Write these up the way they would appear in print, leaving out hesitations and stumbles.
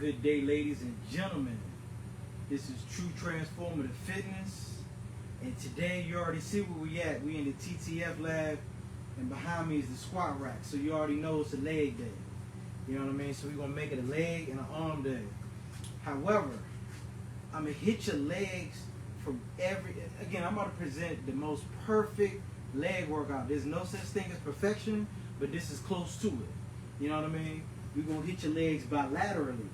Good day, ladies and gentlemen. This is True Transformative Fitness, and today you already see where we at. We in the TTF lab, and behind me is the squat rack, so you already know it's a leg day. You know what I mean? So we're gonna make it a leg and an arm day. However, I'm gonna hit your legs from again, I'm about to present the most perfect leg workout. There's no such thing as perfection, but this is close to it. You know what I mean? We're gonna hit your legs bilaterally.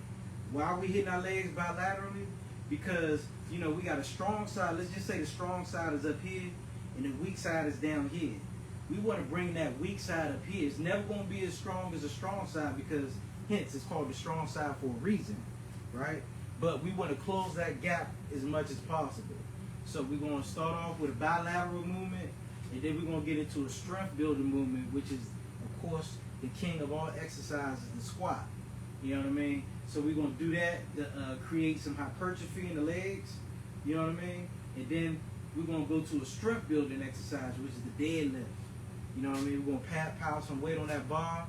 Why are we hitting our legs bilaterally? Because, you know, we got a strong side. Let's just say the strong side is up here and the weak side is down here. We want to bring that weak side up here. It's never going to be as strong as the strong side because, hence, it's called the strong side for a reason, right? But we want to close that gap as much as possible. So we're going to start off with a bilateral movement, and then we're going to get into a strength building movement, which is, of course, the king of all exercises, the squat. You know what I mean? So we're going to do that to create some hypertrophy in the legs. You know what I mean? And then we're going to go to a strength building exercise, which is the deadlift. You know what I mean? We're going to pile some weight on that bar,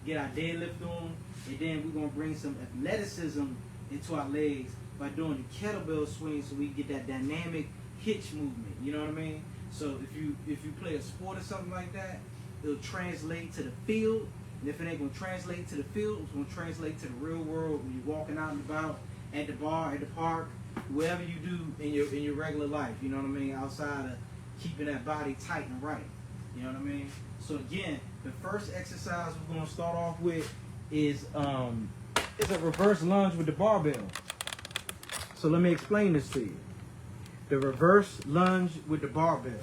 get our deadlift on, and then we're going to bring some athleticism into our legs by doing the kettlebell swing so we get that dynamic hitch movement. You know what I mean? So if you play a sport or something like that, it'll translate to the field. And if it ain't going to translate to the field, it's going to translate to the real world when you're walking out and about, at the bar, at the park, whatever you do in your regular life, you know what I mean, outside of keeping that body tight and right. You know what I mean? So again, the first exercise we're going to start off with is a reverse lunge with the barbell. So let me explain this to you. The reverse lunge with the barbell.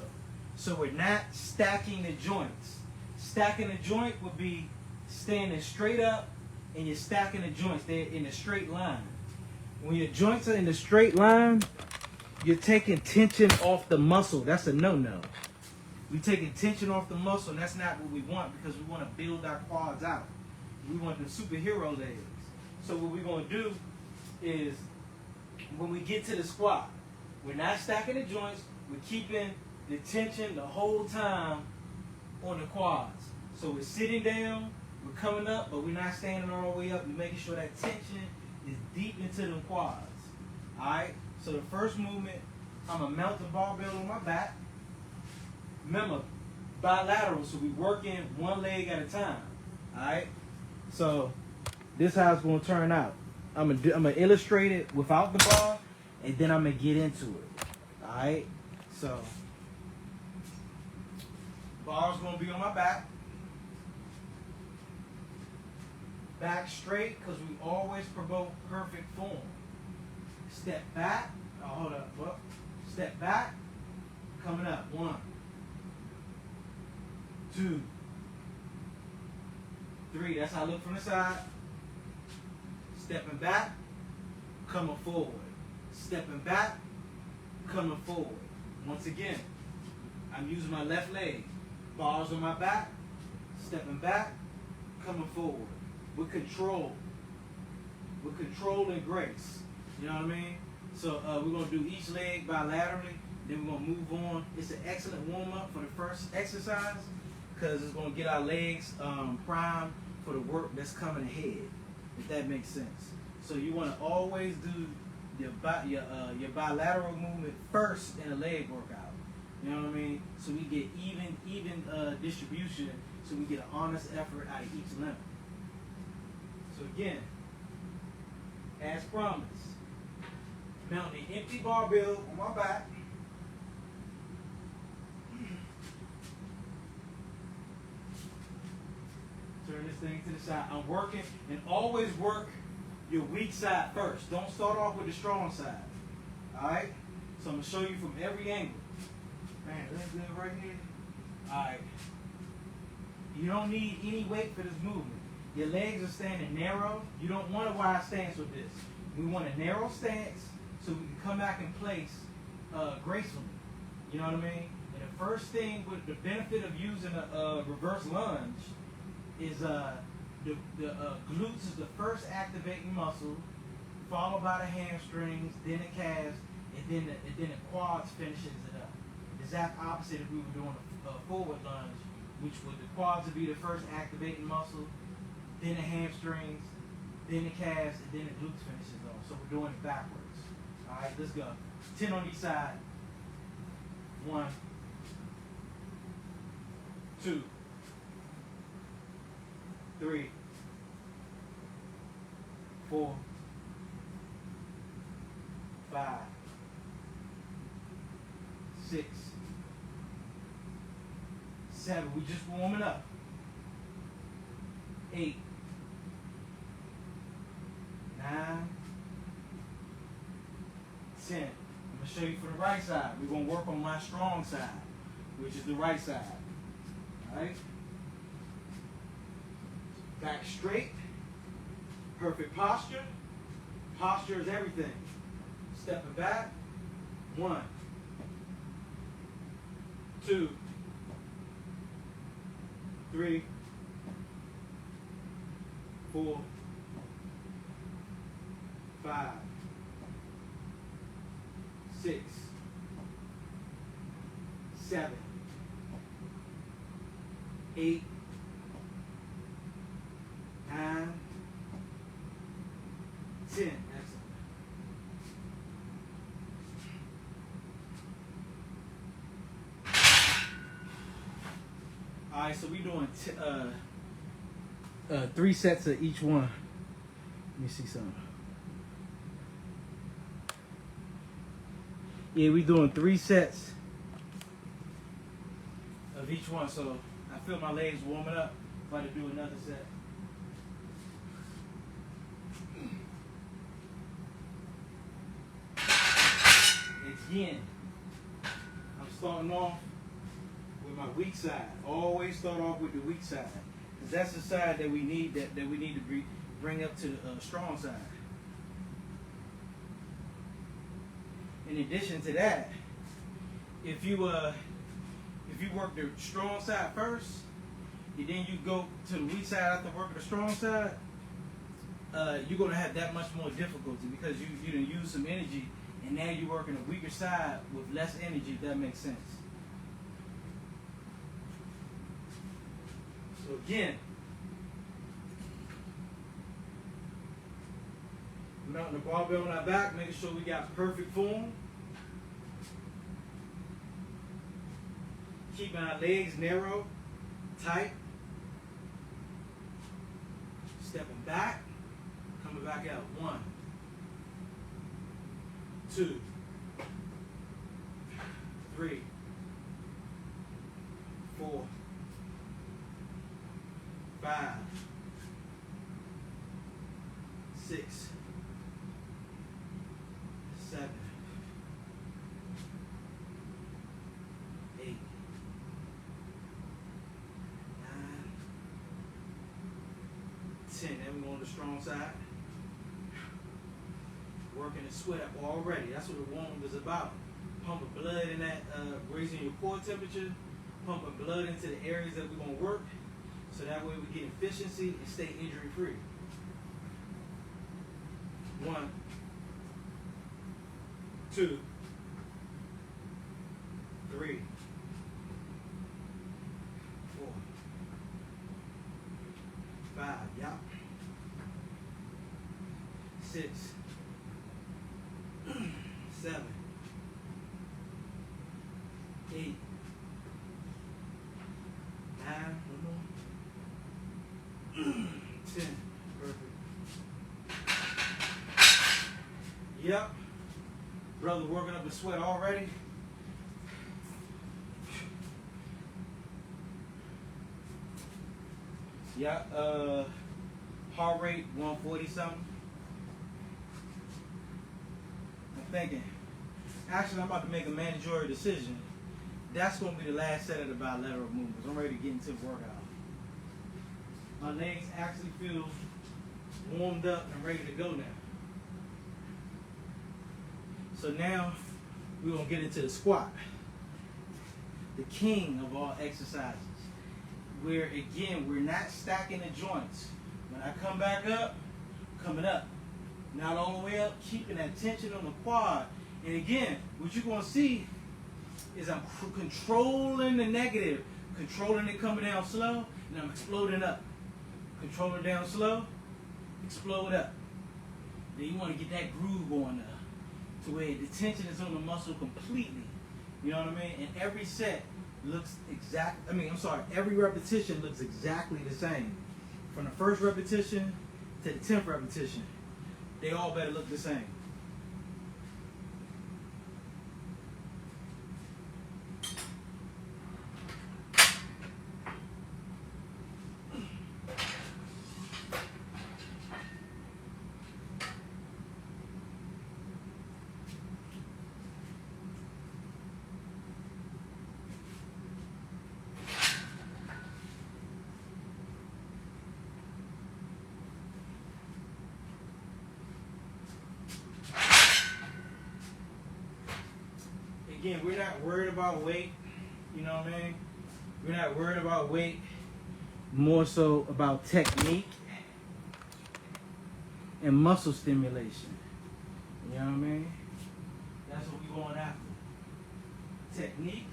So we're not stacking the joints. Stacking the joint would be standing straight up and you're stacking the joints. They're in a straight line. When your joints are in a straight line, you're taking tension off the muscle. That's a no-no. We're taking tension off the muscle, and that's not what we want because we want to build our quads out. We want the superhero legs. So what we're going to do is when we get to the squat, we're not stacking the joints. We're keeping the tension the whole time on the quads. So we're sitting down, we're coming up, but we're not standing all the way up. We're making sure that tension is deep into the quads. Alright? So the first movement, I'm going to mount the barbell on my back. Remember, bilateral, so we're working one leg at a time. Alright? So this is how it's going to turn out. I'm going to illustrate it without the bar, and then I'm going to get into it. Alright? So bar's going to be on my back. Back straight, because we always promote perfect form. Step back. Oh, hold up. Well, step back. Coming up. 1, 2, 3. That's how I look from the side. Stepping back. Coming forward. Stepping back. Coming forward. Once again, I'm using my left leg. Bars on my back, stepping back, coming forward. With control. With control and grace. You know what I mean? So we're going to do each leg bilaterally, then we're going to move on. It's an excellent warm-up for the first exercise because it's going to get our legs primed for the work that's coming ahead, if that makes sense. So you want to always do your bilateral movement first in a leg workout. You know what I mean? So we get even distribution, so we get an honest effort out of each limb. So again, as promised, mount the empty barbell on my back. Turn this thing to the side. I'm working, and always work your weak side first. Don't start off with the strong side. Alright? So I'm going to show you from every angle. Man, that's good right here. Alright. You don't need any weight for this movement. Your legs are standing narrow. You don't want a wide stance with this. We want a narrow stance so we can come back in place gracefully. You know what I mean? And the first thing with the benefit of using a reverse lunge is the glutes is the first activating muscle, followed by the hamstrings, then the calves, and then the quads finishes it up. Exact opposite if we were doing a forward lunge, which would the quads would be the first activating muscle, then the hamstrings, then the calves, and then the glutes finishes off. So we're doing it backwards. All right, let's go. 10 on each side. 1, 2, 3, 4, 5, 6, 7. We just warming up. 8, 9, 10. I'm going to show you for the right side. We're going to work on my strong side, which is the right side. All right? Back straight. Perfect posture. Posture is everything. Stepping back. 1, 2, 3, 4, 5, 6, 7, 8, 9, 10. Excellent. All right, so we're doing 3 sets of each one. Let me see something. Yeah, we're doing 3 sets of each one. So I feel my legs warming up. About to do another set. Again, I'm starting off with my weak side. Always start off with the weak side, because that's the side that we need that we need to bring up to the strong side. In addition to that, if you work the strong side first, and then you go to the weak side after working the strong side, you're gonna have that much more difficulty, because you done use some energy, and now you're working the weaker side with less energy, if that makes sense. So again, mounting the barbell on our back, making sure we got perfect form. Keeping our legs narrow, tight. Stepping back, coming back out. 1, 2, 3, 4, 5, 6, 7, 8, 9, 10. Then we go on the strong side. Working the sweat up already. That's what the warm is about. Pumping blood in that, raising your core temperature, pumping blood into the areas that we're going to work, so that way we get efficiency and stay injury free. 1, 2, 3, 4, 5, yeah. 6, 7, 8, 9, 10. Perfect. Yep. Brother working up the sweat already. Yeah, heart rate 140 something. I'm thinking, actually I'm about to make a mandatory decision. That's going to be the last set of the bilateral movements. I'm ready to get into the workout. My legs actually feel warmed up and ready to go now. So now we're going to get into the squat. The king of all exercises. Where again, we're not stacking the joints. When I come back up, coming up. Not all the way up, keeping that tension on the quad. And again, what you're going to see is I'm controlling the negative. Controlling it coming down slow, and I'm exploding up. Controlling down slow, explode up. Then you want to get that groove going up to where the tension is on the muscle completely. You know what I mean? And every set looks every repetition looks exactly the same. From the first repetition to the 10th repetition, they all better look the same. Again, we're not worried about weight, you know what I mean? We're not worried about weight, more so about technique and muscle stimulation. You know what I mean? That's what we're going after. Technique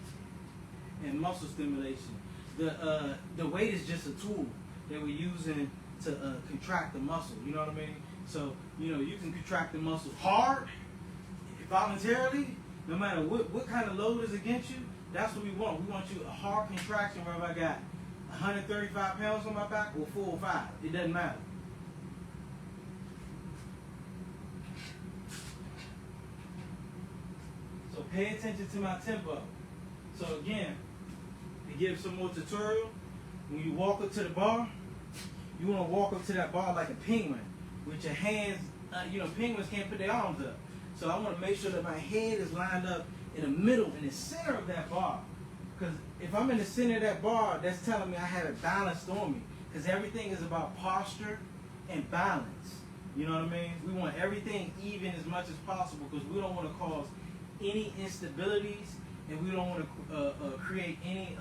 and muscle stimulation. The weight is just a tool that we're using to contract the muscle, you know what I mean? So, you know, you can contract the muscle hard, voluntarily, no matter what kind of load is against you. That's what we want. We want you a hard contraction wherever I got 135 pounds on my back or 4 or 5. It doesn't matter. So pay attention to my tempo. So again, to give some more tutorial, when you walk up to the bar, you want to walk up to that bar like a penguin with your hands. You know, penguins can't put their arms up. So I want to make sure that my head is lined up in the middle, in the center of that bar. Because if I'm in the center of that bar, that's telling me I have it balanced on me. Because everything is about posture and balance. You know what I mean? We want everything even as much as possible because we don't want to cause any instabilities and we don't want to create any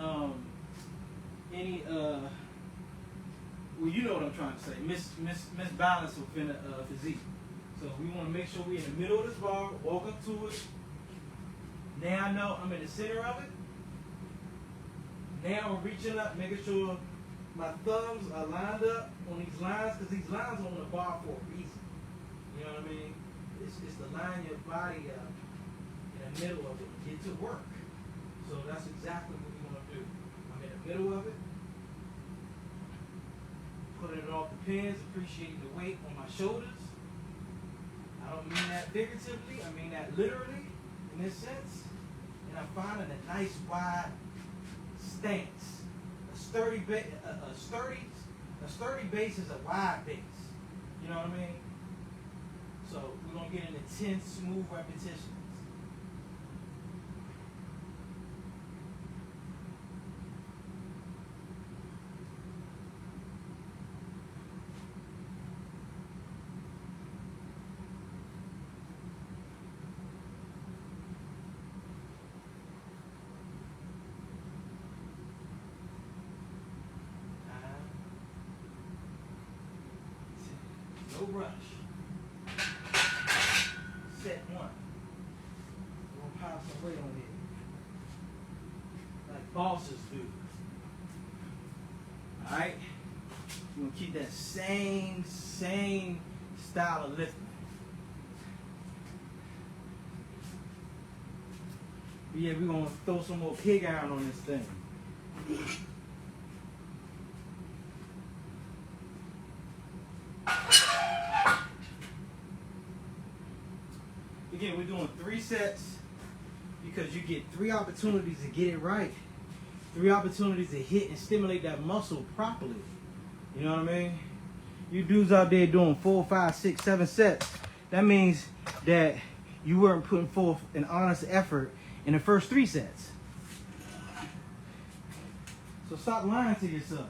well, you know what I'm trying to say, misbalance within the physique. So we want to make sure we're in the middle of this bar, walk up to it. Now I know I'm in the center of it. Now I'm reaching up, making sure my thumbs are lined up on these lines, because these lines are on the bar for a reason. You know what I mean? It's to line your body up in the middle of it, get to work. So that's exactly what we want to do. I'm in the middle of it, putting it off the pins, appreciating the weight on my shoulders. I don't mean that figuratively, I mean that literally in this sense. And I'm finding a nice wide stance. A sturdy base is a wide base. You know what I mean? So we're gonna get into 10 smooth repetitions. No rush. Set 1. We're gonna pile some weight on here. Like bosses do. Alright? We're gonna keep that same style of lifting. But yeah, we're gonna throw some more pig iron on this thing. Again, we're doing 3 sets because you get 3 opportunities to get it right. 3 opportunities to hit and stimulate that muscle properly. You know what I mean? You dudes out there doing 4, 5, 6, 7 sets. That means that you weren't putting forth an honest effort in the first 3 sets. So stop lying to yourself.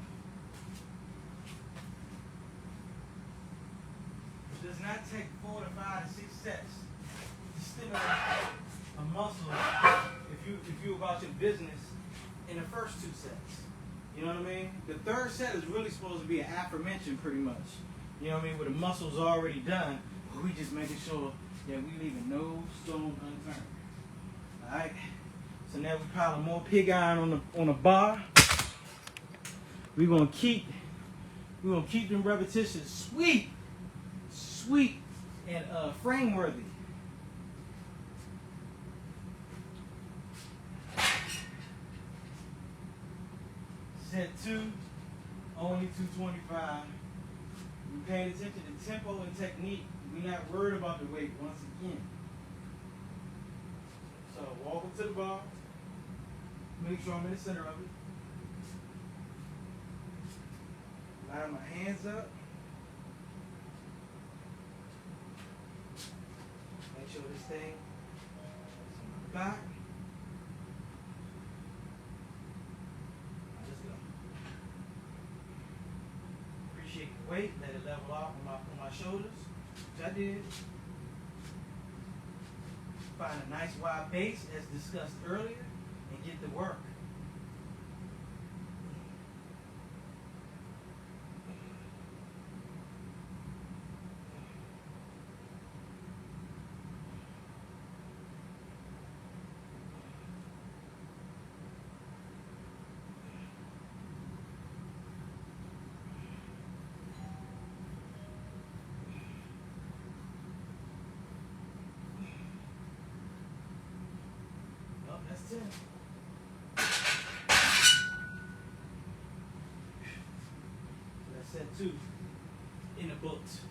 It does not take 4 to 5 to 6 sets. Stimulate a muscle if you about your business in the first 2 sets. You know what I mean? The 3rd set is really supposed to be an aforementioned pretty much. You know what I mean? Where the muscle's already done, but we just making sure that we leaving no stone unturned. Alright? So now we piling more pig iron on the bar. We're gonna keep them repetitions sweet. sweet and frame worthy. Set 2, only 225. We paying attention to tempo and technique. We're not worried about the weight once again. So walk up to the bar. Make sure I'm in the center of it. Line my hands up. Make sure this thing is on my back. Let's go. Appreciate the weight. Let it level off on my shoulders, which I did. Find a nice wide base as discussed earlier and get to work. That's 10. That's set 2 in the books.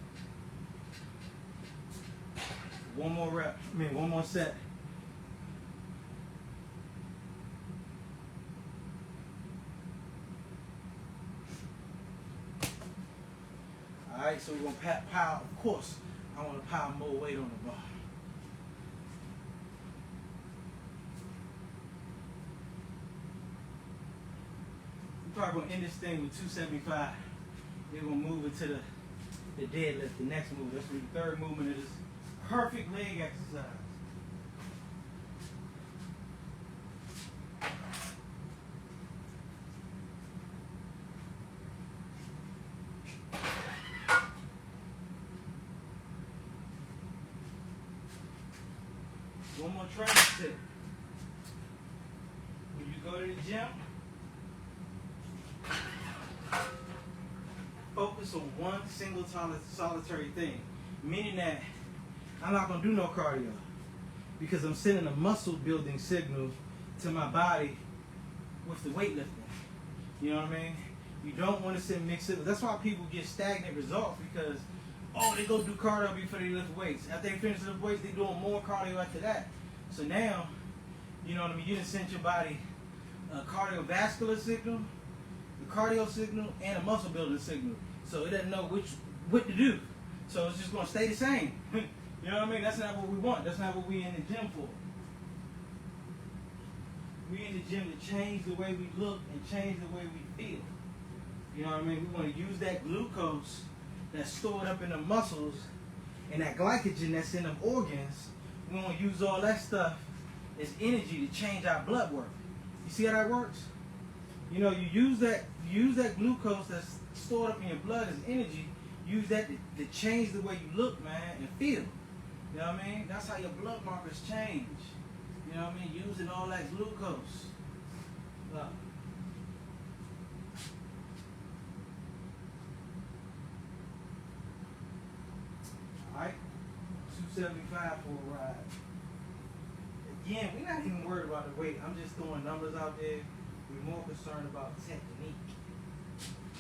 One more set. Alright, so we're going to pile, of course, I want to pile more weight on the bar. We're probably going to end this thing with 275. We're going to move it to the deadlift, the next move. That's the third movement of this perfect leg exercise. One more training tip. When you go to the gym, focus on one single solitary thing, meaning that I'm not going to do no cardio because I'm sending a muscle building signal to my body with the weightlifting. You know what I mean? You don't want to send mixed signals. That's why people get stagnant results because, oh, they go do cardio before they lift weights. After they finish lift weights, they're doing more cardio after that. So now, you know what I mean? You done sent your body a cardiovascular signal, the cardio signal, and a muscle building signal. So it doesn't know what to do. So it's just going to stay the same. You know what I mean? That's not what we want. That's not what we're in the gym for. We're in the gym to change the way we look and change the way we feel. You know what I mean? We want to use that glucose that's stored up in the muscles and that glycogen that's in the organs. We want to use all that stuff as energy to change our blood work. You see how that works? You know, you use that glucose that's stored up in your blood as energy. Use that to change the way you look, man, and feel. You know what I mean? That's how your blood markers change. You know what I mean? Using all that glucose. Look. Alright? 275 for a ride. Again, we're not even worried about the weight. I'm just throwing numbers out there. We're more concerned about technique.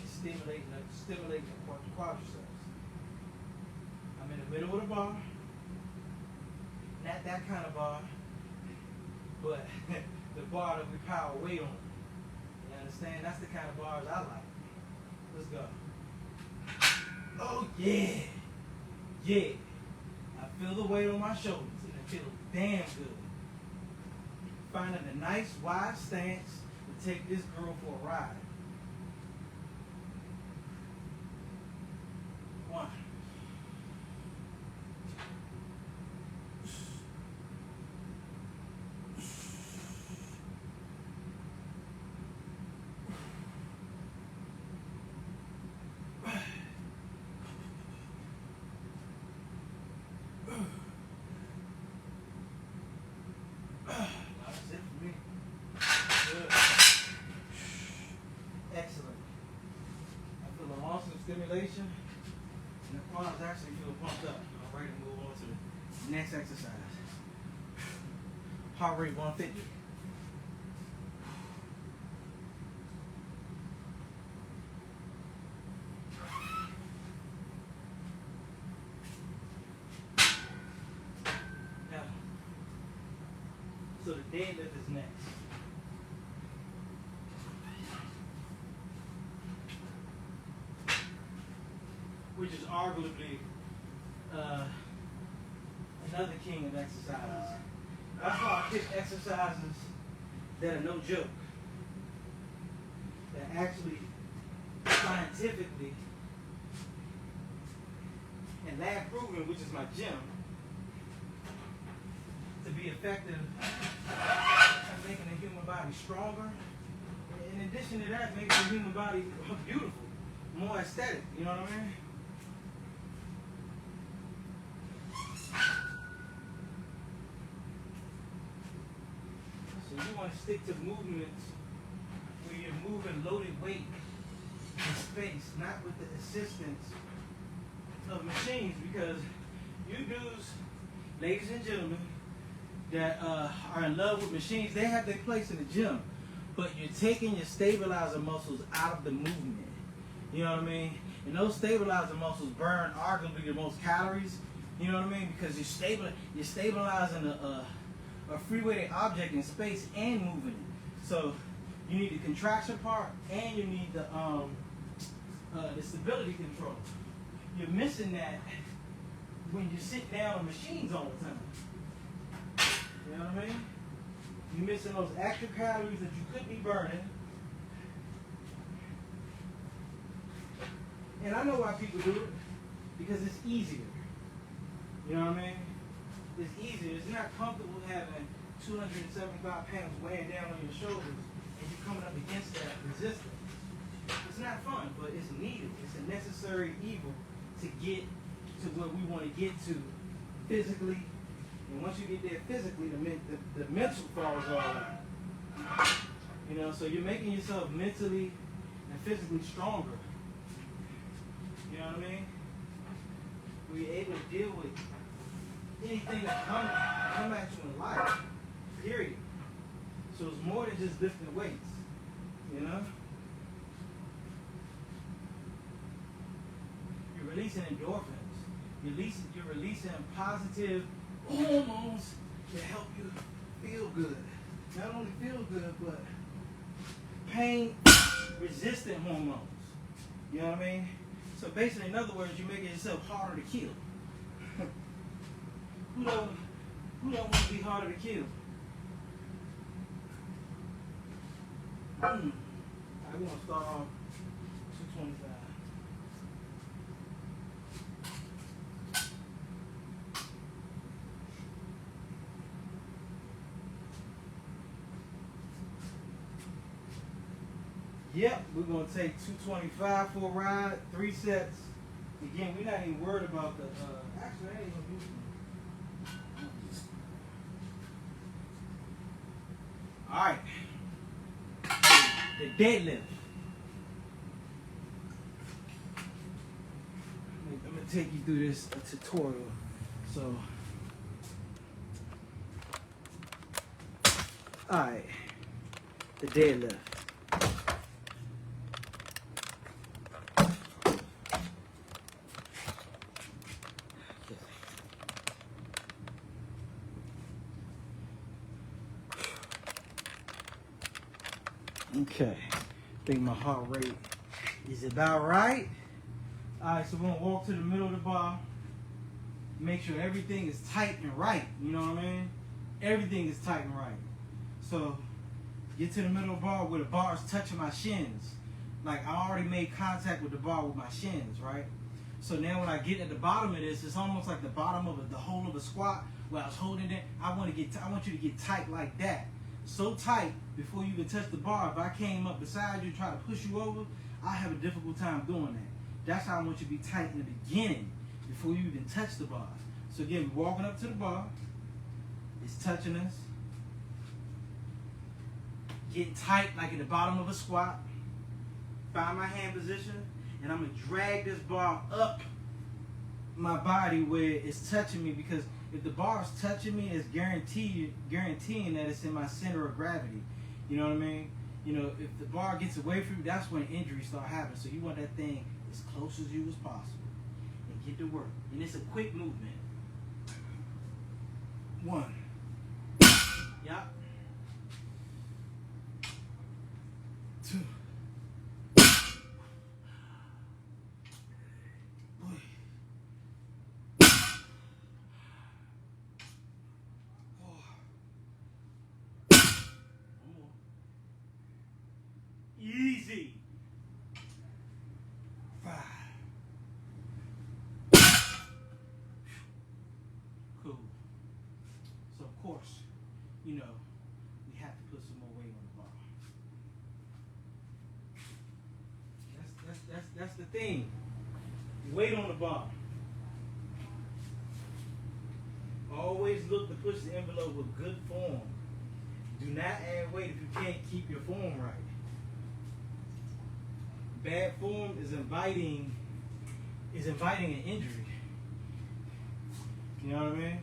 Stimulating the quadriceps. I'm in the middle of the bar. Not that kind of bar, but the bar that we power weight on. You understand? That's the kind of bars I like. Let's go. Oh yeah. Yeah. I feel the weight on my shoulders and it feels damn good. Finding a nice wide stance to take this girl for a ride. One. That's it for me. Good. pumped up. I'm ready to move on to the next exercise. Heart rate 150. Now, so the deadlift is next. Which is arguably another king of exercises. That's why I pick exercises that are no joke. That actually scientifically and lab proven, which is my gym, to be effective at making the human body stronger. In addition to that, making the human body beautiful, more aesthetic, you know what I mean? So you want to stick to movements where you're moving loaded weight in space, not with the assistance of machines, because you dudes, ladies and gentlemen, that are in love with machines, they have their place in the gym, but you're taking your stabilizer muscles out of the movement. You know what I mean? And those stabilizer muscles burn arguably the most calories. You know what I mean? Because you're stabilizing a free-weighted object in space and moving it. So you need the contraction part and you need the stability control. You're missing that when you sit down on machines all the time. You know what I mean? You're missing those extra calories that you could be burning. And I know why people do it, because it's easier. You know what I mean? It's easier. It's not comfortable having 275 pounds weighing down on your shoulders and you're coming up against that resistance. It's not fun, but it's needed. It's a necessary evil to get to where we want to get to physically. And once you get there physically, the mental falls all out. You know, so you're making yourself mentally and physically stronger. You know what I mean? Where you're able to deal with anything that come at you in life, period. So it's more than just lifting weights, you know? You're releasing endorphins. You're releasing positive hormones that help you feel good. Not only feel good, but pain-resistant hormones. You know what I mean? So basically, in other words, you're making yourself harder to kill. Who don't want to be harder to kill? Alright, we're going to start off 225. Yep, we're going to take 225 for a ride, 3 sets. Again, we're not even worried about the, actually, I ain't even do it. All right, the deadlift. I'm going to take you through this tutorial. So, all right, the deadlift. Okay, I think my heart rate is about right. All right, so we're gonna walk to the middle of the bar. Make sure everything is tight and right, you know what I mean? Everything is tight and right. So, get to the middle of the bar where the bar is touching my shins. Like, I already made contact with the bar with my shins, right? So now when I get at the bottom of this, it's almost like the bottom of the whole of a squat where I was holding it. I want you to get tight like that. So tight before you even touch the bar. If I came up beside you and try to push you over, I have a difficult time doing that. That's how I want you to be tight in the beginning before you even touch the bar. So again, we're walking up to the bar. It's touching us. Getting tight like in the bottom of a squat. Find my hand position, and I'm going to drag this bar up my body where it's touching me, because if the bar is touching me, it's guaranteeing that it's in my center of gravity. You know what I mean? You know, if the bar gets away from you, that's when injuries start happening. So you want that thing as close as you as possible and get to work. And it's a quick movement. 1. Yup. 2. 4. One more. Easy. 5. Cool. So of course, you know, we have to put some more weight on the bar. That's the thing. Weight on the bar. Always look to push the envelope with good form. Do not add weight if you can't keep your form right. Bad form is inviting an injury. You know what I mean?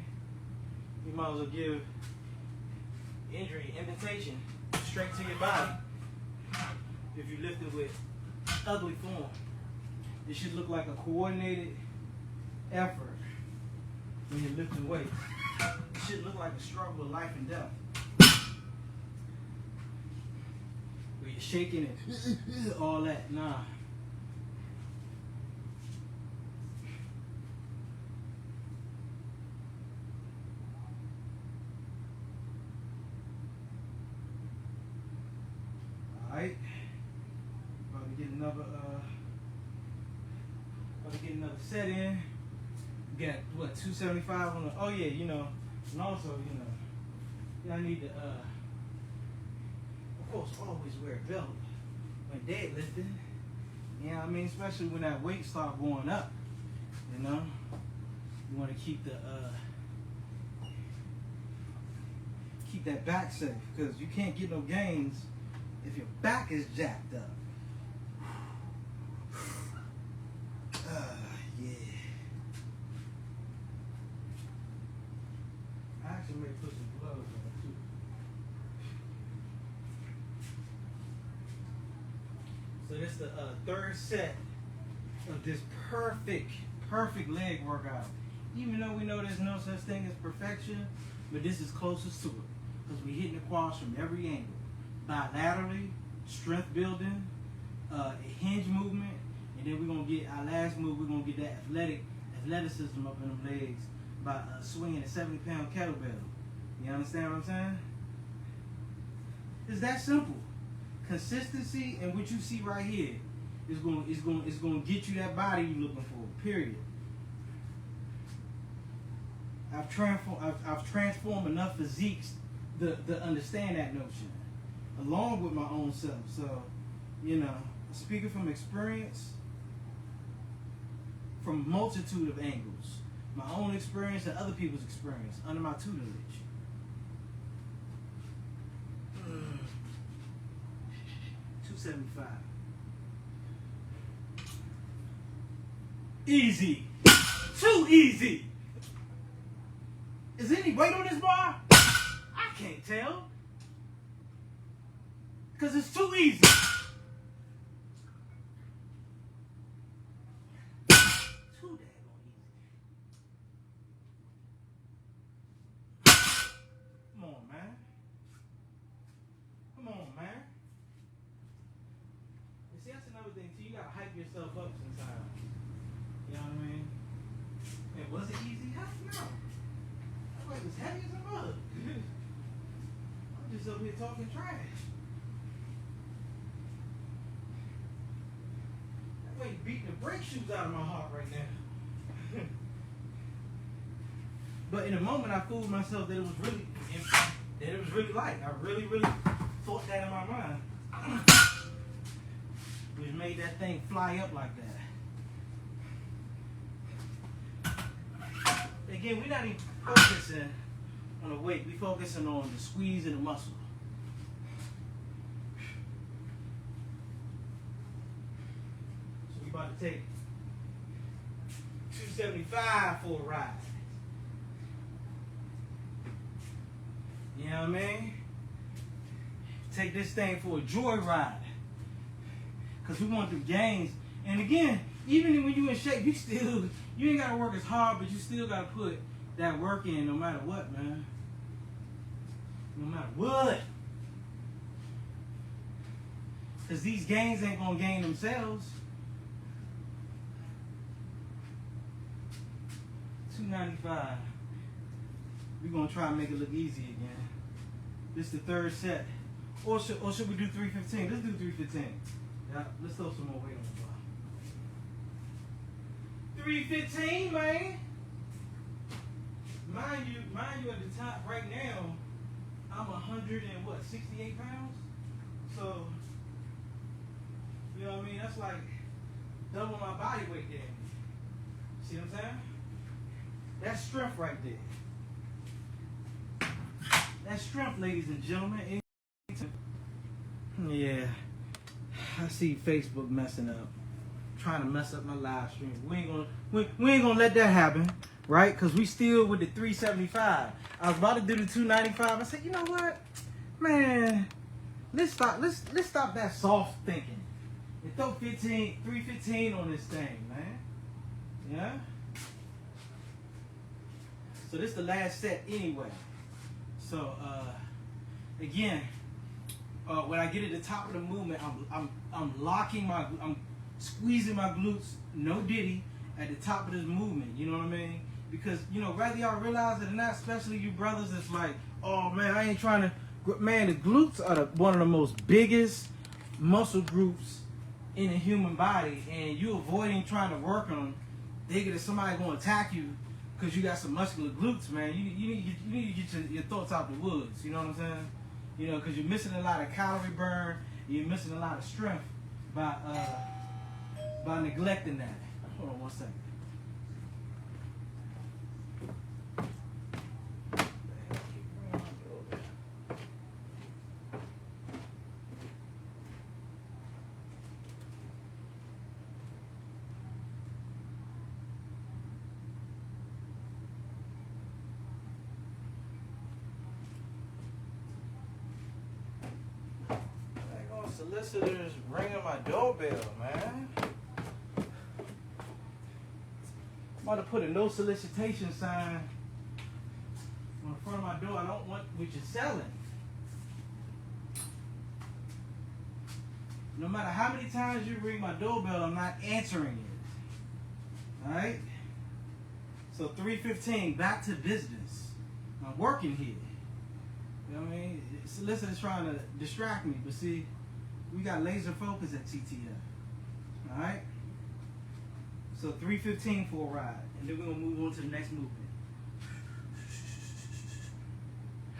You might as well give injury invitation straight to your body. If you lift it with ugly form, it should look like a coordinated effort when you're lifting weights. It should look like a struggle of life and death, where you're shaking it, all that. Nah. Alright. About to get another set in. We got what, 275 on the, oh yeah, you know, and also, you know, y'all need to of course always wear a belt when deadlifting. You know what I mean? Especially when that weight start going up. You know? You wanna keep that back safe, because you can't get no gains if your back is jacked up. Yeah. I actually may put some gloves on too. So this is the third set of this perfect leg workout. Even though we know there's no such thing as perfection, but this is closest to it, because we're hitting the quads from every angle. Bilaterally, strength building, a hinge movement, and then we're gonna get our last move. We're gonna get that athleticism up in them legs by swinging a 70-pound kettlebell. You understand what I'm saying? It's that simple. Consistency and what you see right here is gonna get you that body you're looking for. Period. I've transformed enough physiques to understand that notion, along with my own self. So, you know, speaking from experience, from a multitude of angles, my own experience and other people's experience under my tutelage. Mm. 275. Easy. Too easy. Is there any weight on this bar? I can't tell. Because it's too easy. Too daggone easy. Come on, man. Come on, man. You see, that's another thing too. You gotta hype yourself up sometimes. You know what I mean? And was it easy? Heck no. That weight was heavy as a mug. I'm just over here talking trash. That weight beating the brake shoes out of my heart right now. But in a moment, I fooled myself that it was really light. I really thought that in my mind, which made that thing fly up like that. Again, we're not even focusing on the weight. We're focusing on the squeeze and the muscle. So we about to take 275 for a ride. You know what I mean? Take this thing for a joyride. Because we want the gains. And again, even when you in shape, you ain't got to work as hard, but you still got to put that work in no matter what, man. No matter what. Because these gains ain't going to gain themselves. 295. We're going to try and make it look easy again. This is the third set. Or should we do 315? Let's do 315. Yeah, let's throw some more weight on the bar. 315, man. Mind you, at the top right now, I'm 68 pounds. So, you know what I mean? That's like double my body weight there. See what I'm saying? That's strength right there. That's strength, ladies and gentlemen. Yeah, I see Facebook messing up, trying to mess up my live stream. We ain't gonna let that happen, right? Cause we still with the 375. I was about to do the 295. I said, you know what, man, let's stop that soft thinking and throw 315 on this thing, man. Yeah. So this is the last set anyway. So again. When I get at the top of the movement, I'm squeezing my glutes, no diddy, at the top of this movement. You know what I mean? Because whether y'all realize it or not, especially you brothers, it's like, oh man, I ain't trying to. Man, the glutes are one of the most biggest muscle groups in the human body, and you avoiding trying to work on them, thinking that somebody gonna attack you because you got some muscular glutes, man. You need to get your thoughts out the woods. You know what I'm saying? Because you're missing a lot of calorie burn, you're missing a lot of strength by neglecting that. Hold on one second. Solicitors ringing my doorbell, man. I'm about to put a no solicitation sign on the front of my door. I don't want what you're selling. No matter how many times you ring my doorbell, I'm not answering it. Alright? So 315, back to business. I'm working here. You know what I mean? Solicitor's trying to distract me, but see, we got laser focus at TTF. Alright? So 315 for a ride. And then we're going to move on to the next movement.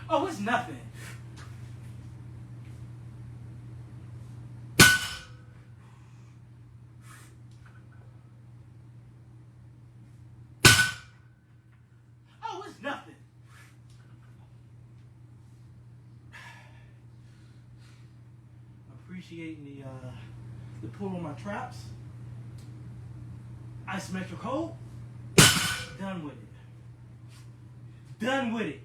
Oh, it's nothing. Oh, it's nothing. Appreciating the pull on my traps. Isometric hold. Done with it. Done with it.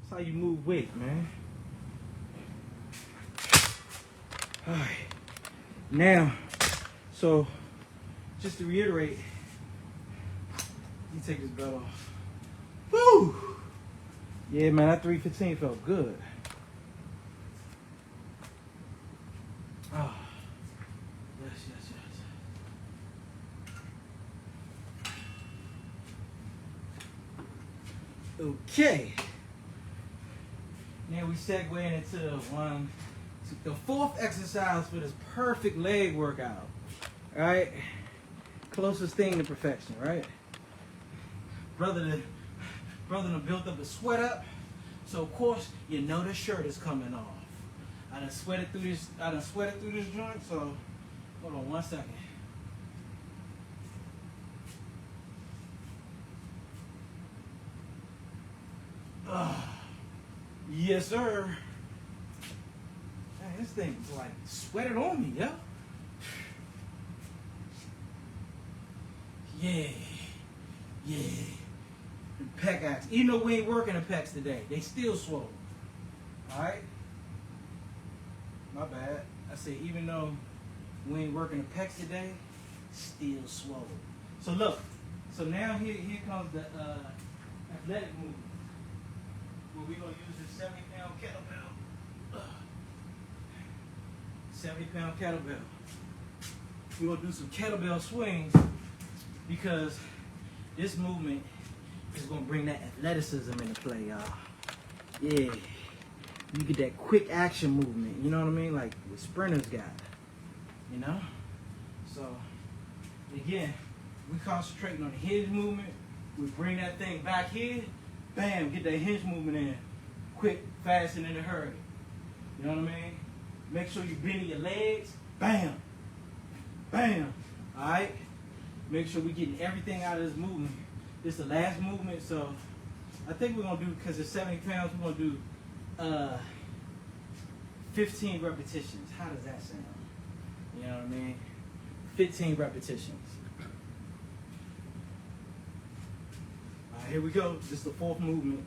That's how you move weight, man. All right. Now, so just to reiterate, you take this belt off. Woo! Yeah, man, that 315 felt good. Oh, yes, yes, yes. Okay. Now we segue into the fourth exercise for this perfect leg workout. All right? Closest thing to perfection, right? Brother done built up a sweat up, so of course you know the shirt is coming off. I done sweated through this joint, so hold on one second. Yes, sir. This thing like sweated on me, yo. Yeah. Yeah. The pec axe. Even though we ain't working the pecs today, they still swole. Alright? My bad. I say even though we ain't working the pecs today, still swole. So look. So now here comes the athletic movement. Where we're gonna use this 70-pound kettlebell. 70-pound kettlebell. We're gonna do some kettlebell swings because this movement is gonna bring that athleticism into play, y'all. Yeah. You get that quick action movement, you know what I mean? Like what sprinters got. You know? So again, we concentrating on the hinge movement. We bring that thing back here, bam, get that hinge movement in. Quick, fast, and in a hurry. You know what I mean? Make sure you bend your legs, bam, bam. Alright? Make sure we're getting everything out of this movement. This is the last movement, so I think we're gonna do, because it's 70 pounds, we're gonna do 15 repetitions. How does that sound? You know what I mean? 15 repetitions. All right, here we go. This is the fourth movement.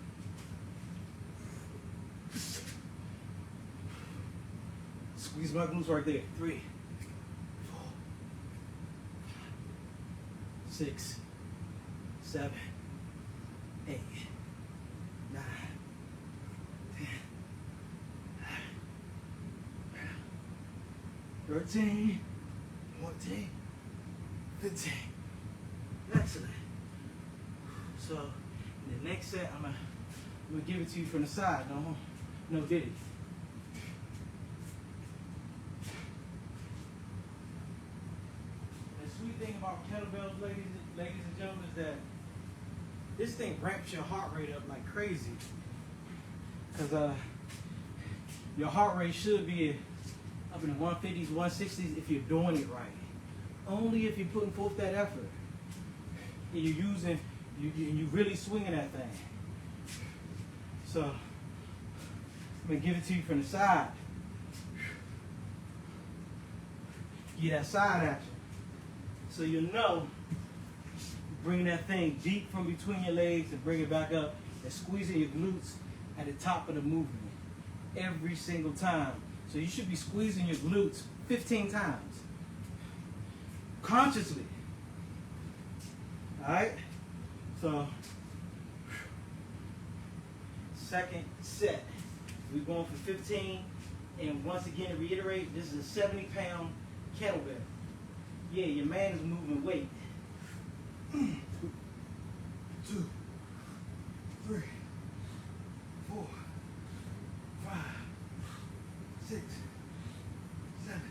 Squeeze my glutes right there. 3, 4, 6, 7, 8, 9, 10, 13, 14, 15. Excellent. So in the next set, I'm gonna give it to you from the side. No diddy. The sweet thing about kettlebells, ladies and gentlemen, is that this thing ramps your heart rate up like crazy. Because your heart rate should be up in the 150s, 160s if you're doing it right. Only if you're putting forth that effort. And you're really swinging that thing. So, I'm going to give it to you from the side. Get that side action. So you'll know, bring that thing deep from between your legs and bring it back up and squeezing your glutes at the top of the movement every single time. So you should be squeezing your glutes 15 times. Consciously. Alright? So, second set. We're going for 15. And once again, to reiterate, this is a 70-pound kettlebell. Yeah, your man is moving weight. 2, 3, 4, 5, 6, 7,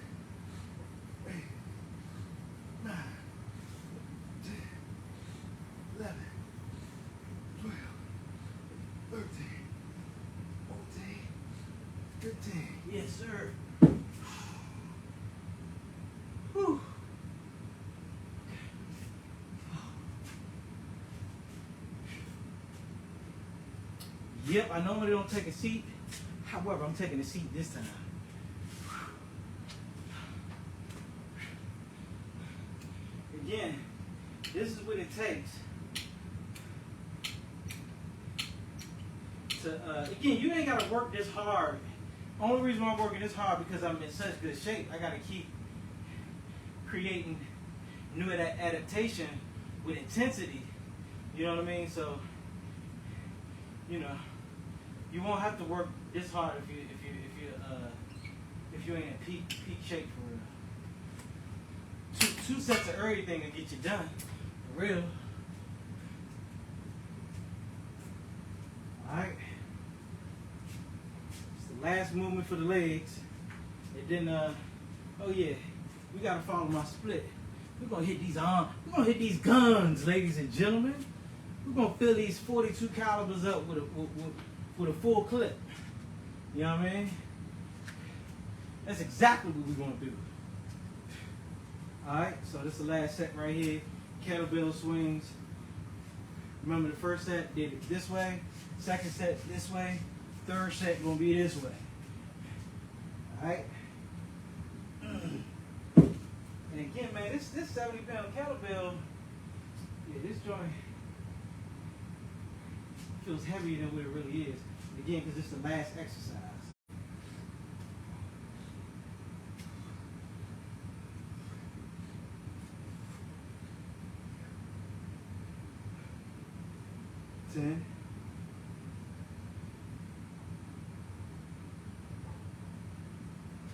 8, 9, 10, 11, 12, 13, 14, 15. Yes, sir. Whew. Yep, I normally don't take a seat. However, I'm taking a seat this time. Again, this is what it takes to, again, you ain't got to work this hard. Only reason why I'm working this hard because I'm in such good shape. I got to keep creating new adaptation with intensity. You know what I mean? So, you know, you won't have to work this hard if you ain't in peak shape for real. Two sets of everything to get you done, for real. All right. It's the last movement for the legs. And then, oh yeah, we gotta follow my split. We're gonna hit these arms. We're gonna hit these guns, ladies and gentlemen. We're gonna fill these 42 calibers up with a full clip. You know what I mean? That's exactly what we're gonna do. Alright, so this is the last set right here. Kettlebell swings. Remember the first set did it this way, second set this way, third set gonna be this way. Alright? this 70-pound kettlebell, yeah, this joint feels heavier than what it really is. Again, because it's the last exercise. Ten.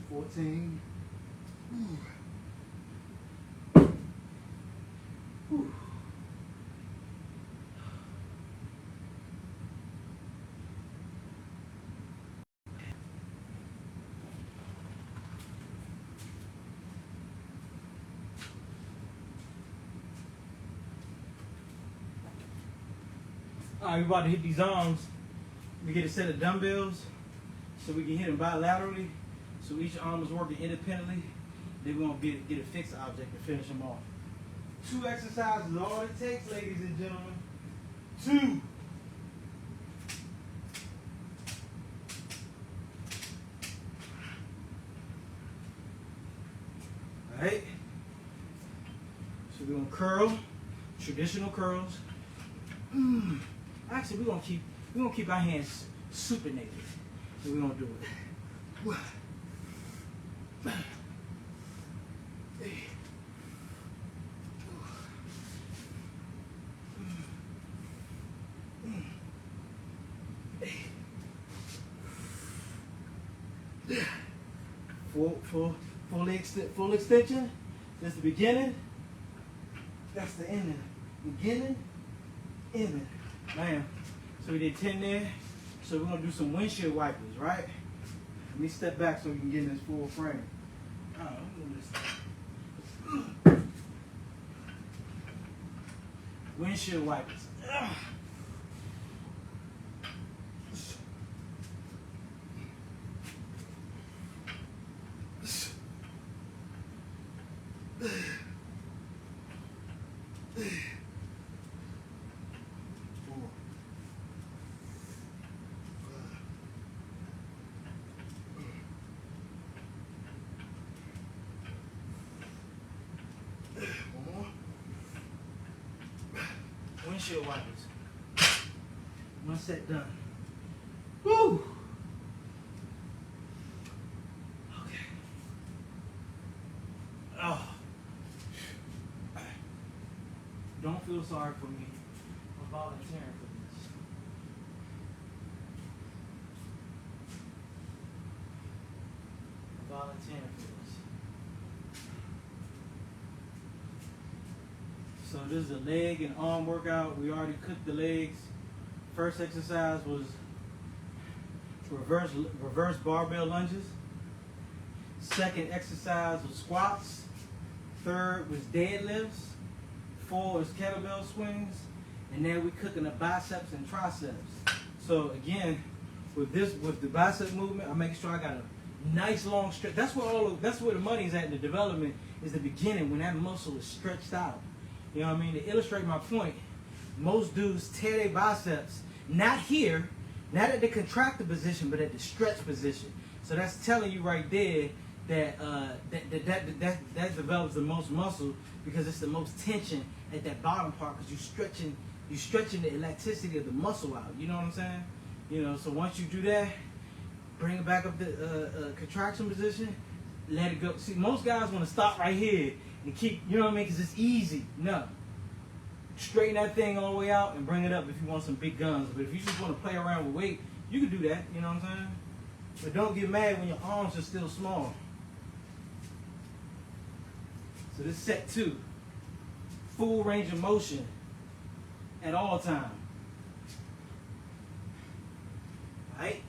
14. Whew. Whew. Alright, we're about to hit these arms. We get a set of dumbbells so we can hit them bilaterally. So each arm is working independently. Then we're going to get a fixed object to finish them off. 2 exercises is all it takes, ladies and gentlemen. 2. Alright. So we're going to curl, traditional curls. Actually, we're gonna keep our hands supinated. So we're gonna do it. Full extension. That's the beginning. That's the ending. Beginning, ending. Man, so we did 10 there. So we're gonna do some windshield wipers, right? Let me step back so we can get in this full frame. Windshield wipers. Windshield wipers. One set done. Woo! Okay. Oh. Don't feel sorry for me. I'm volunteering for this. I'm volunteering for this. So this is a leg and arm workout. We already cooked the legs. First exercise was reverse barbell lunges. Second exercise was squats. Third was deadlifts. 4 was kettlebell swings. And then we're cooking the biceps and triceps. So again, with the bicep movement, I'm making sure I got a nice long stretch. That's where the money's at in the development, is the beginning, when that muscle is stretched out. You know what I mean? To illustrate my point, most dudes tear their biceps, not here, not at the contracted position, but at the stretch position. So that's telling you right there that that develops the most muscle, because it's the most tension at that bottom part, because you're stretching the elasticity of the muscle out. You know what I'm saying? You know, so once you do that, bring it back up to contraction position, let it go. See, most guys want to stop right here and keep, you know what I mean, because it's easy. No. Straighten that thing all the way out and bring it up if you want some big guns. But if you just want to play around with weight, you can do that, you know what I'm saying? But don't get mad when your arms are still small. So this is set 2. Full range of motion at all times. Alright?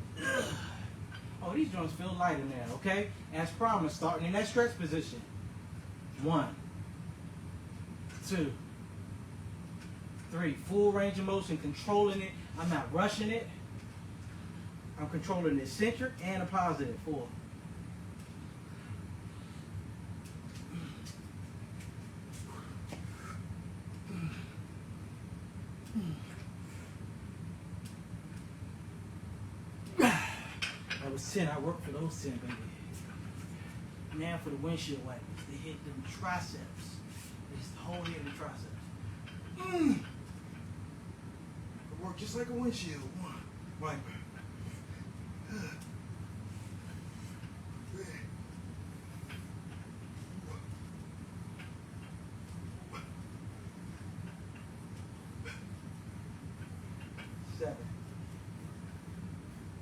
Oh, these joints feel light in there, okay? As promised, starting in that stretch position. 1, 2, 3. Full range of motion, controlling it. I'm not rushing it. I'm controlling the eccentric and the positive. 4. That was 10. I worked for those 10, baby. Now for the windshield wipers. They hit them triceps. It's the whole head of the triceps. It works just like a windshield. One, wiper. 7,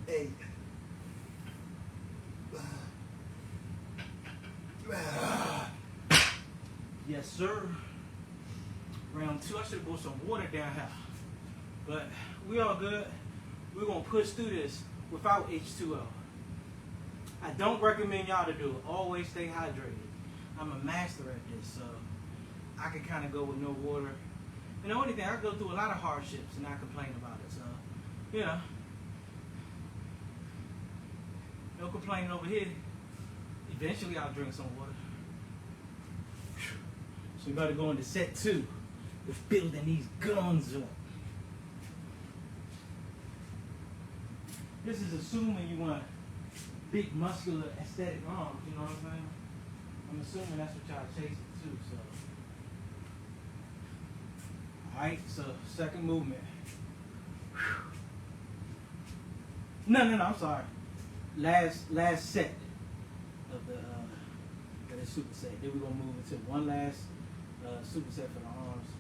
8. Yes, sir. Round 2. I should have brought some water down here. But we all good. We're going to push through this without H2O. I don't recommend y'all to do it. Always stay hydrated. I'm a master at this, so I can kind of go with no water. And the only thing, I go through a lot of hardships and I complain about it. So, you know, no complaining over here. Eventually I'll drink some water. So we better go into set 2 with building these guns up. This is assuming you want big, muscular, aesthetic arms, you know what I'm saying? I'm assuming that's what y'all chasing too, so. Alright, so second movement. No, I'm sorry. Last set of the superset. Then we're gonna move into one last superset for the arms,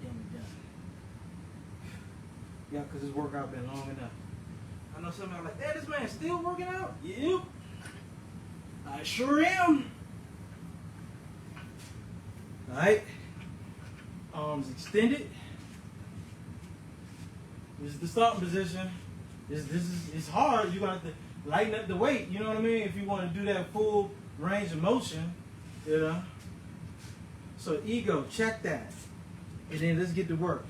then we're done. Yeah, because this workout been long enough. I know some of y'all like, hey, this man still working out? Yep. I sure am. Alright. Arms extended. This is the starting position. This is, it's hard. You got to lighten up the weight, you know what I mean? If you want to do that full range of motion, you know. So ego, check that. And then let's get to work.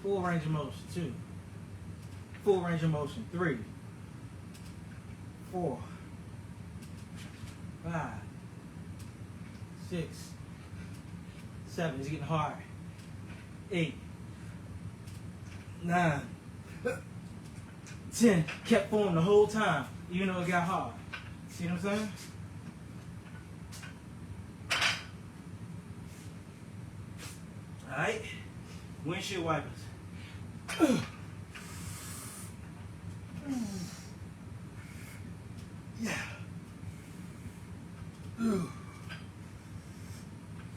Full range of motion, 2. Full range of motion, 3, 4, 5, 6, 7. It's getting hard. 8, 9, 10. Kept form the whole time, even though it got hard. See what I'm saying? Alright. Windshield wipers. Yeah.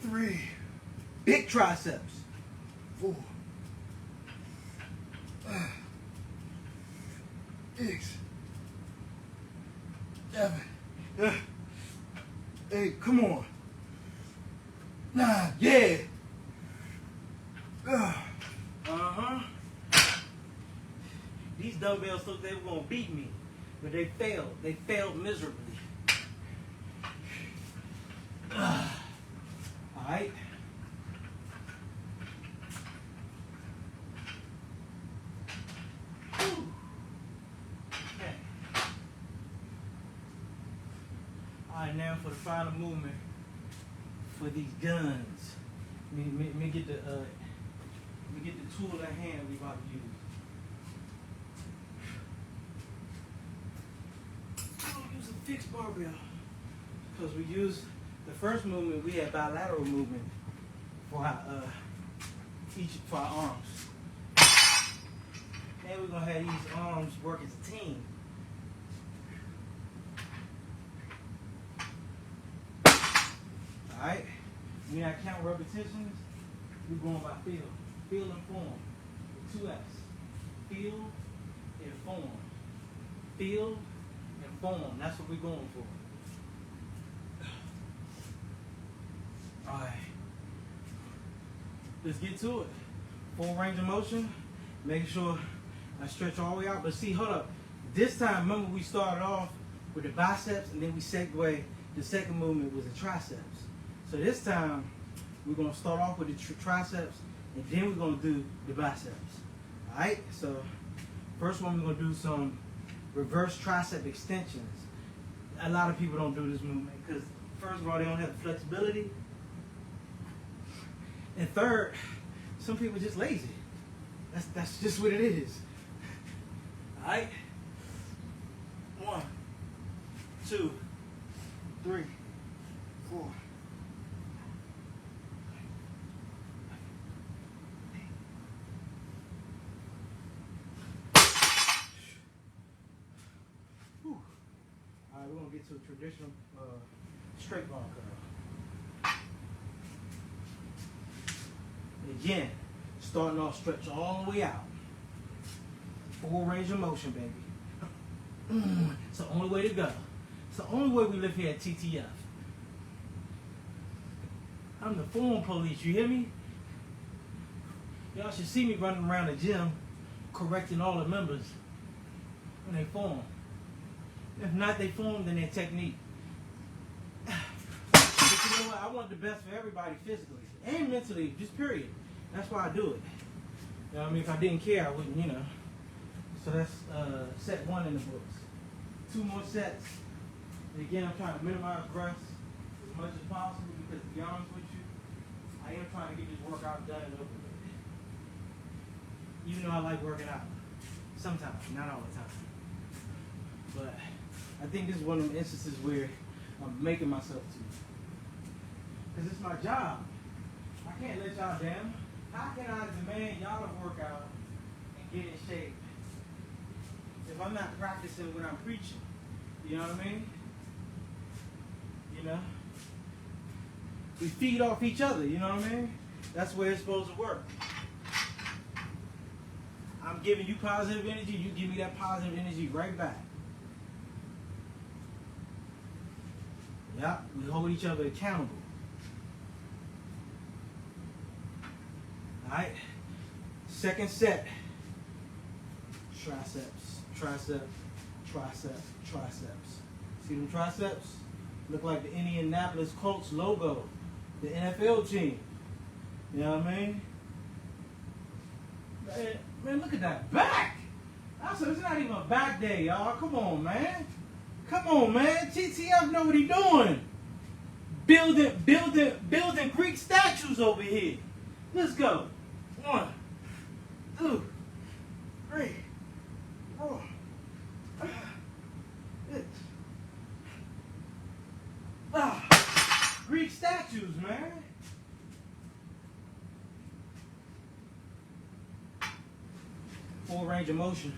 3. Big triceps. 4. 6. 7. 8. Come on. 9. Yeah. These dumbbells thought they were going to beat me, but they failed. They failed miserably. Alright. Okay. Alright, now for the final movement for these guns. Let me get the tool at hand we about to use. Use a fixed barbell because we use the first movement. We had bilateral movement for our for our arms. Then we're gonna have these arms work as a team. All right. When I count repetitions, we're going by feel. Feel and form. With 2 F's. Feel and form. Feel and form. That's what we're going for. Alright. Let's get to it. Full range of motion. Making sure I stretch all the way out. But see, hold up. This time, remember we started off with the biceps and then we segued. The second movement was the triceps. So this time, we're going to start off with the triceps and then we're going to do the biceps. Alright, so first one we're going to do some reverse tricep extensions. A lot of people don't do this movement because first of all, they don't have the flexibility. And third, some people are just lazy. That's just what it is. Alright? 1, 2, 3, 4. Whew. All right, we're gonna get to a traditional straight bar curl. Again, starting off stretch all the way out. Full range of motion, baby. It's the only way to go. It's the only way we live here at TTF. I'm the form police, you hear me? Y'all should see me running around the gym correcting all the members when they form. If not they form, then their technique. But you know what? I want the best for everybody physically and mentally, just period. That's why I do it. You know what I mean? If I didn't care, I wouldn't, you know. So that's set 1 in the books. 2 more sets. And again, I'm trying to minimize rest as much as possible because to be honest with you, I am trying to get this workout done and over with. Even though I like working out. Sometimes, not all the time. But I think this is one of them instances where I'm making myself to. Because it's my job. I can't let y'all down. How can I demand y'all to work out and get in shape if I'm not practicing when I'm preaching? You know what I mean? You know? We feed off each other, you know what I mean? That's where it's supposed to work. I'm giving you positive energy, you give me that positive energy right back. Yeah, we hold each other accountable. Alright, second set. Triceps, tricep, tricep, triceps. See them triceps? Look like the Indianapolis Colts logo, the NFL team. You know what I mean? Man, look at that back. I said, it's not even a back day, y'all. Come on, man. Come on, man. TTF know what he doing. Building Greek statues over here. Let's go. 1, 2, 3, 4, 6. Greek statues, man. Full range of motion.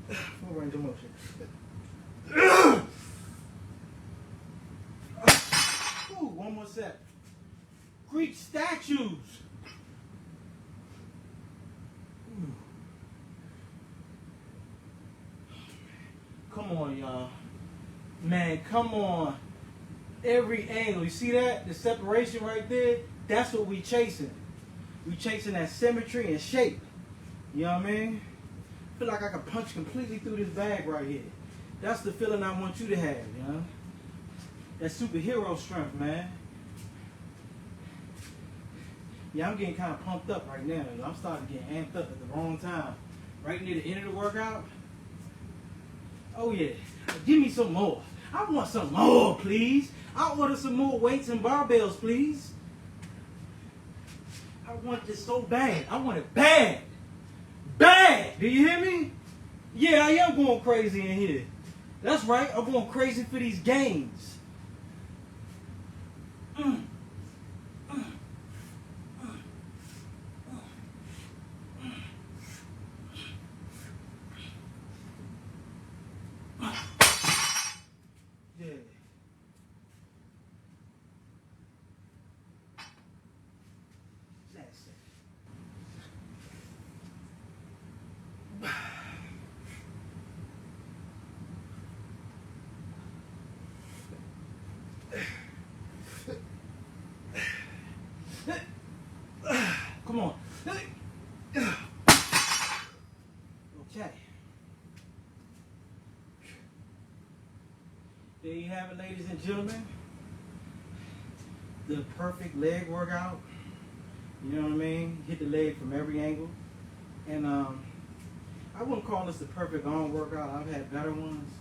Full range of motion. Ooh, one more set. Greek statues. Come on, y'all. Man, come on. Every angle. You see that? The separation right there? That's what we chasing. We chasing that symmetry and shape. You know what I mean? I feel like I can punch completely through this bag right here. That's the feeling I want you to have, you know? That superhero strength, man. Yeah, I'm getting kind of pumped up right now. I'm starting to get amped up at the wrong time. Right near the end of the workout. Oh yeah, give me some more. I want some more, please. I order some more weights and barbells, please. I want this so bad. I want it bad. Bad! Do you hear me? Yeah, I am going crazy in here. That's right, I'm going crazy for these gains. Come on. Okay. There you have it, ladies and gentlemen. The perfect leg workout. You know what I mean? Hit the leg from every angle. And I wouldn't call this the perfect arm workout. I've had better ones.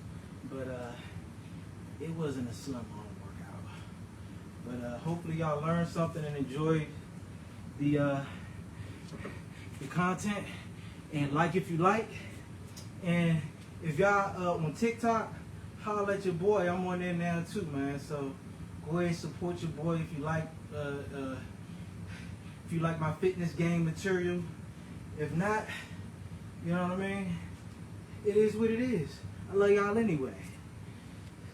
But it wasn't a slim arm workout. But hopefully y'all learned something and enjoyed the content. And like if you like. And if y'all on TikTok, holler at your boy. I'm on there now too, man. So go ahead and support your boy if you like my fitness game material. If not, you know what I mean? It is what it is. I love y'all anyway.